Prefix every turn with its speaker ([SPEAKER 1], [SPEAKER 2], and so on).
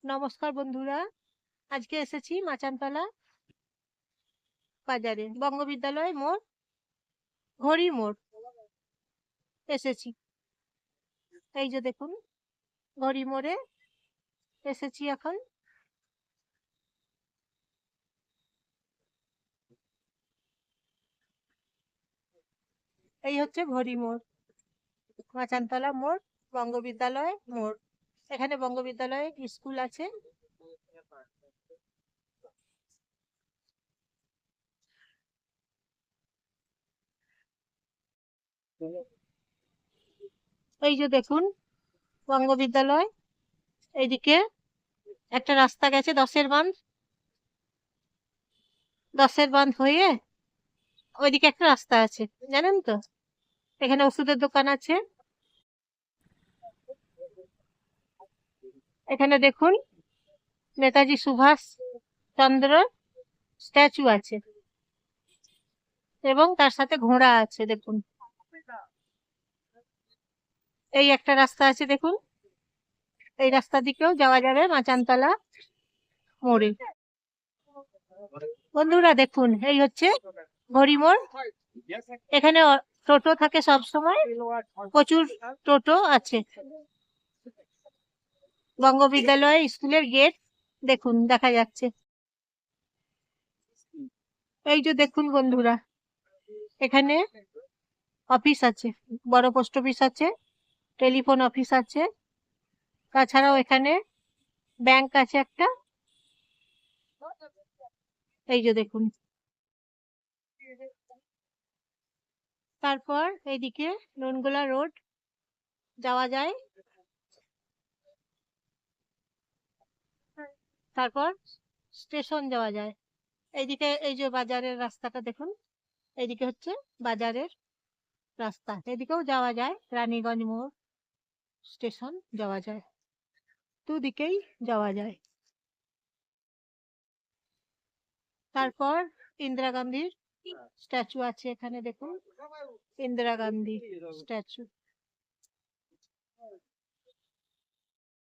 [SPEAKER 1] নমস্কার বন্ধুরা, আজকে এসেছি মাচানতলা বাজারে, বঙ্গবিদ্যালয় মোড়, ঘড়ি মোড় এসেছি। এই যে দেখুন, ঘড়ি মোড়ে এসেছি এখন। এই হচ্ছে ঘড়ি মোড়, মাচানতলা মোড়, বঙ্গবিদ্যালয় মোড়। এখানে বঙ্গবিদ্যালয় স্কুল আছে। এই যে দেখুন বঙ্গবিদ্যালয়, এইদিকে একটা রাস্তা গেছে দশের বাঁধ হয়ে ওইদিকে একটা রাস্তা আছে, জানেন তো। এখানে ওষুধের দোকান আছে। এখানে দেখুন নেতাজি সুভাষ চন্দ্র স্ট্যাচু আছে এবং তার সাথে ঘোড়া আছে। দেখুন এই একটা রাস্তা আছে, দেখুন এই রাস্তা দিকেও যাওয়া যাবে মাচানতলা মোড়ে। বন্ধুরা দেখুন, এই হচ্ছে ঘড়ি মোড়। এখানে টোটো থাকে সব সময়, প্রচুর টোটো আছে। বঙ্গবিদ্যালয় স্কুলের গেট দেখুন দেখা যাচ্ছে। এই যে দেখুন বন্ধুরা, এখানে অফিস আছে, বড় পোস্ট অফিস আছে, টেলিফোন অফিস আছে, তাছাড়াও এখানে ব্যাংক আছে একটা। এই যে দেখুন, তারপর এইদিকে নুনগোলা রোড যাওয়া যায়। তারপর স্টেশন যাওয়া যায়। এইদিকে এই যে বাজারের রাস্তাটা দেখুন, এইদিকে হচ্ছে বাজারের রাস্তা, এদিকেও যাওয়া যায়, রানীগঞ্জ মোড় স্টেশন যাওয়া যায়, দুদিকেই যাওয়া যায়। তারপর ইন্দিরা গান্ধীর স্ট্যাচু আছে এখানে, দেখুন ইন্দিরা গান্ধী স্ট্যাচু।